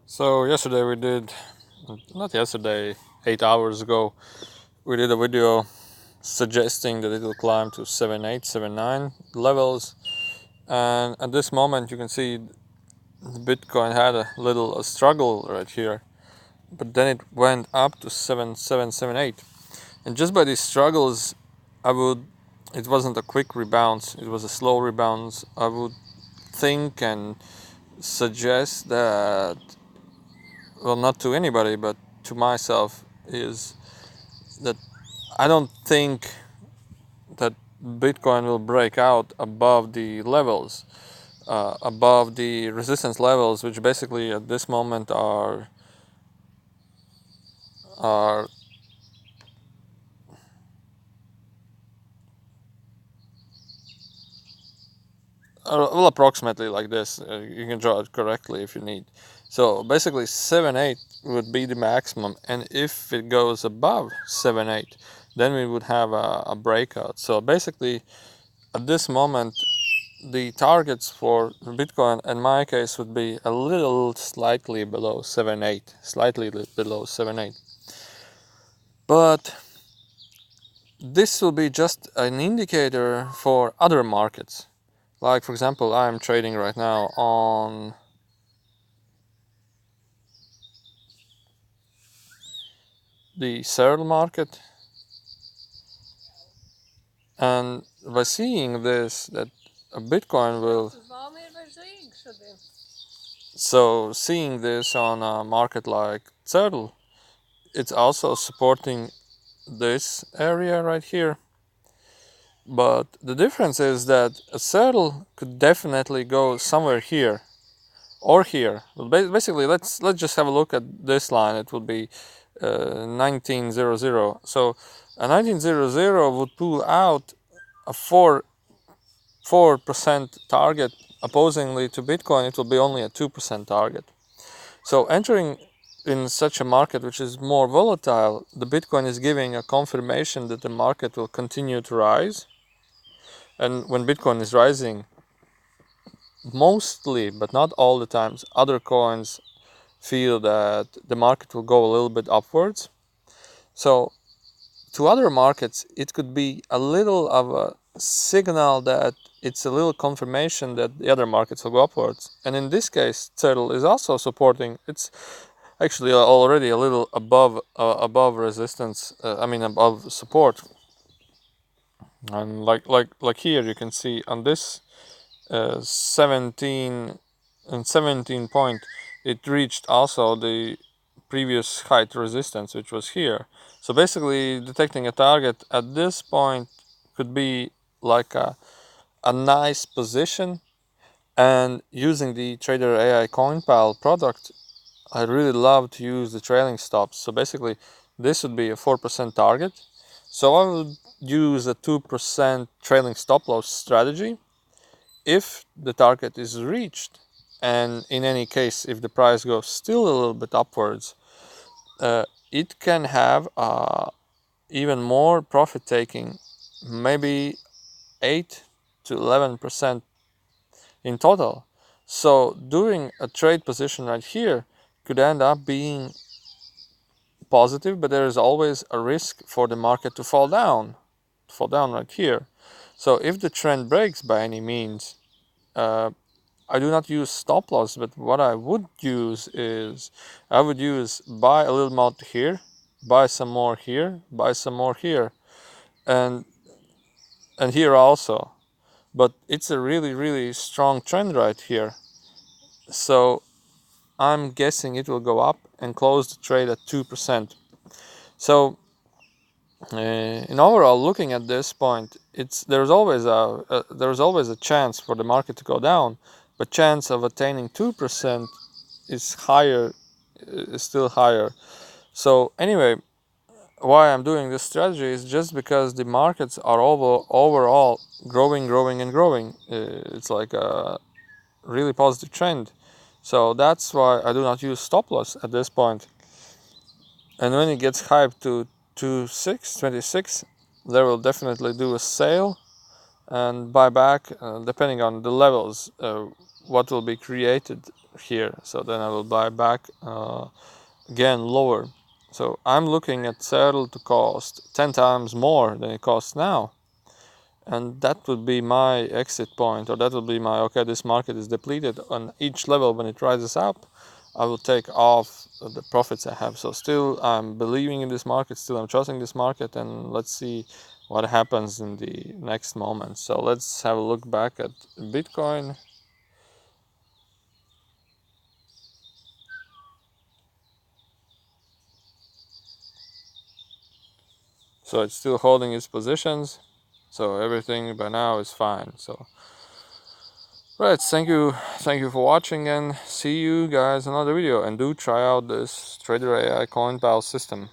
So yesterday we did, not yesterday, 8 hours ago, we did a video suggesting that it will climb to 7.8, 7.9 levels. And at this moment you can see the Bitcoin had a little struggle right here, but then it went up to 7.7, 7.8. And just by these struggles, it wasn't a quick rebound, it was a slow rebound. I would think and suggest that, well, not to anybody, but to myself, is that I don't think that Bitcoin will break out above the levels, above the resistance levels, which basically at this moment are well, approximately like this. You can draw it correctly if you need. So basically, 7.8 would be the maximum, and if it goes above 7.8, then we would have a breakout. So basically, at this moment, the targets for Bitcoin in my case would be a little slightly below 7.8, slightly below 7.8. But this will be just an indicator for other markets. Like, for example, I'm trading right now on the Searle market, and by seeing this, that a Bitcoin will. So, seeing this on a market like Searle, it's also supporting this area right here. But the difference is that a saddle could definitely go somewhere here or here. Well, basically, let's just have a look at this line. It would be 1900. So a 1900 would pull out a 4% target. Opposingly to Bitcoin, it will be only a 2% target. So entering in such a market which is more volatile, the Bitcoin is giving a confirmation that the market will continue to rise. And when Bitcoin is rising, mostly, but not all the times, other coins feel that the market will go a little bit upwards. So to other markets, it could be a little of a signal that it's a little confirmation that the other markets will go upwards. And in this case, Turtle is also supporting. It's actually already a little above resistance. Above support. And like here, you can see on this 17 and 17 point, it reached also the previous height resistance, which was here. So basically, detecting a target at this point could be like a nice position. And using the Trader AI CoinPal product, I really love to use the trailing stops. So basically, this would be a 4% target. So I would use a 2% trailing stop loss strategy. If the target is reached, and in any case, if the price goes still a little bit upwards, it can have even more profit taking, maybe 8 to 11% in total. So doing a trade position right here could end up being positive, but there is always a risk for the market to fall down right here. So if the trend breaks by any means, I do not use stop loss, but what I would use is I would use buy a little amount here, buy some more here, buy some more here, and here also. But it's a really strong trend right here. So I'm guessing it will go up and close the trade at 2%. So in overall, looking at this point, there's always a chance for the market to go down, but chance of attaining 2% is higher, is still higher. So anyway, why I'm doing this strategy is just because the markets are overall growing and growing. It's like a really positive trend. So that's why I do not use stop loss at this point. And when it gets hyped to 26, there will definitely do a sale and buy back depending on the levels what will be created here. So then I will buy back again lower. So I'm looking at Settle to cost 10 times more than it costs now, and that would be my exit point, or that would be my, okay, this market is depleted. On each level when it rises up, I will take off the profits I have. So still I'm believing in this market, still I'm trusting this market, and let's see what happens in the next moment. So let's have a look back at Bitcoin. So it's still holding its positions, so everything by now is fine. So right, thank you for watching, and see you guys in another video. And do try out this Trader AI CoinPal system.